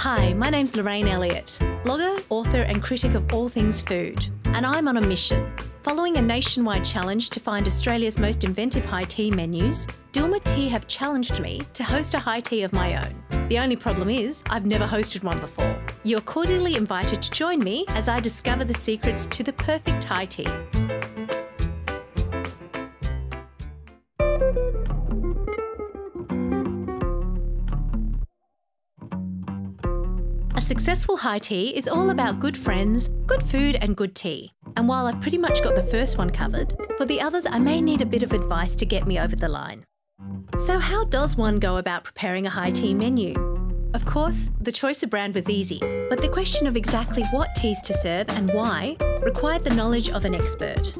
Hi, my name's Lorrain Elliot, blogger, author and critic of all things food. And I'm on a mission. Following a nationwide challenge to find Australia's most inventive high tea menus, Dilmah Tea have challenged me to host a high tea of my own. The only problem is, I've never hosted one before. You're cordially invited to join me as I discover the secrets to the perfect high tea. A successful high tea is all about good friends, good food and good tea. And while I've pretty much got the first one covered, for the others I may need a bit of advice to get me over the line. So how does one go about preparing a high tea menu? Of course, the choice of brand was easy, but the question of exactly what teas to serve and why required the knowledge of an expert.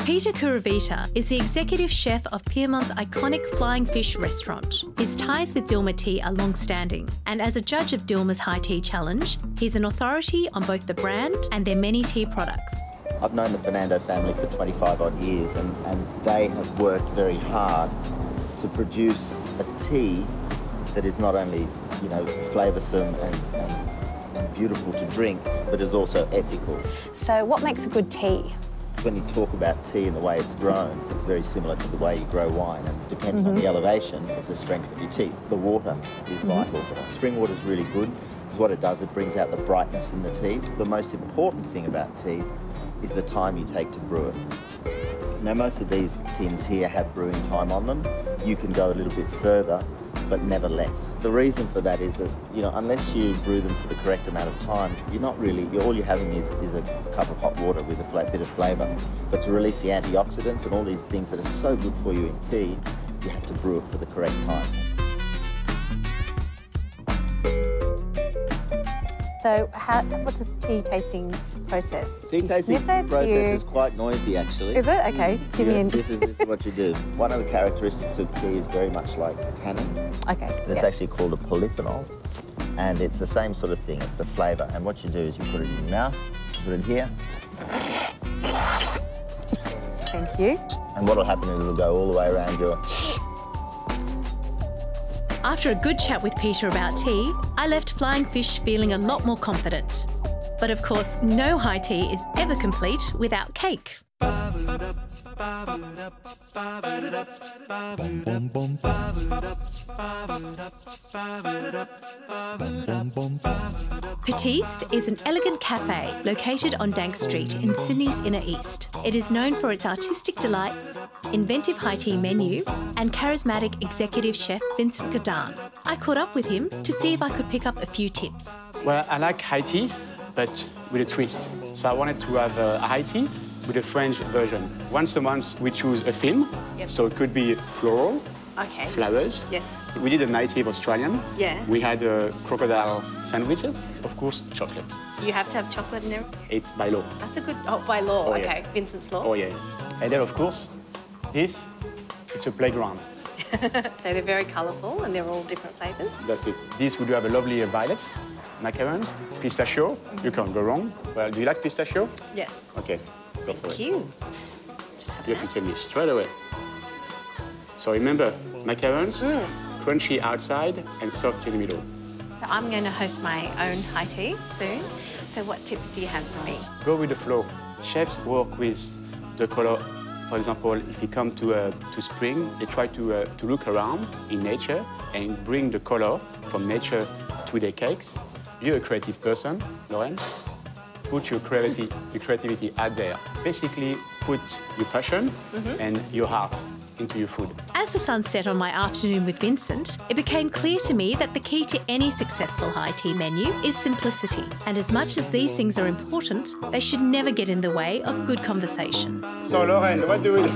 Peter Kuruvita is the Executive Chef of Piemont's iconic Flying Fish restaurant. His ties with Dilmah Tea are long-standing, and as a judge of Dilmah's High Tea Challenge, he's an authority on both the brand and their many tea products. I've known the Fernando family for 25 odd years and they have worked very hard to produce a tea that is not only, you know, flavoursome and beautiful to drink, but is also ethical. So what makes a good tea? When you talk about tea and the way it's grown, it's very similar to the way you grow wine, and depending on the elevation, it's the strength of your tea. The water is vital. Spring water is really good because what it does, it brings out the brightness in the tea. The most important thing about tea is the time you take to brew it. Now, most of these tins here have brewing time on them. You can go a little bit further, but never less. The reason for that is that, you know, unless you brew them for the correct amount of time, you're not really, all you're having is a cup of hot water with a bit of flavour. But to release the antioxidants and all these things that are so good for you in tea, you have to brew it for the correct time. So what's a tea tasting process? Tea tasting process is quite noisy, actually. Is it? Okay, give me this is what you do. One of the characteristics of tea is very much like tannin. Okay. It's actually called a polyphenol, and it's the same sort of thing. It's the flavour. And what you do is you put it in your mouth, put it here. Thank you. And what will happen is it'll go all the way around your... After a good chat with Peter about tea, I left Flying Fish feeling a lot more confident. But of course, no high tea is ever complete without cake. Patisse is an elegant cafe located on Dank Street in Sydney's inner east. It is known for its artistic delights, inventive high tea menu and charismatic executive chef Vincent Gaddan. I caught up with him to see if I could pick up a few tips. Well, I like high tea, but with a twist. So I wanted to have a high tea with a French version. Once a month, we choose a theme. Yep. So it could be floral, flowers. Yes. We did a native Australian. Yeah. We had crocodile sandwiches. Of course, chocolate. You have to have chocolate in everything? It's by law. That's a good, by law, Oh, okay. Yeah. Vincent's law? Oh, yeah. And then, of course, it's a playground. So they're very colourful and they're all different flavours? That's it. This, we do have a lovely violet, macarons, pistachio. You can't go wrong. Well, do you like pistachio? Yes. Okay. Thank you. You have to tell me straight away. So remember, macarons, crunchy outside and soft in the middle. So I'm going to host my own high tea soon. So what tips do you have for me? Go with the flow. Chefs work with the color. For example, if you come to spring, they try to look around in nature and bring the color from nature to their cakes. You're a creative person, Lorraine. Put your creativity out there. Basically, put your passion and your heart into your food. As the sun set on my afternoon with Vincent, it became clear to me that the key to any successful high tea menu is simplicity. And as much as these things are important, they should never get in the way of good conversation. So, Lorraine, what do we do?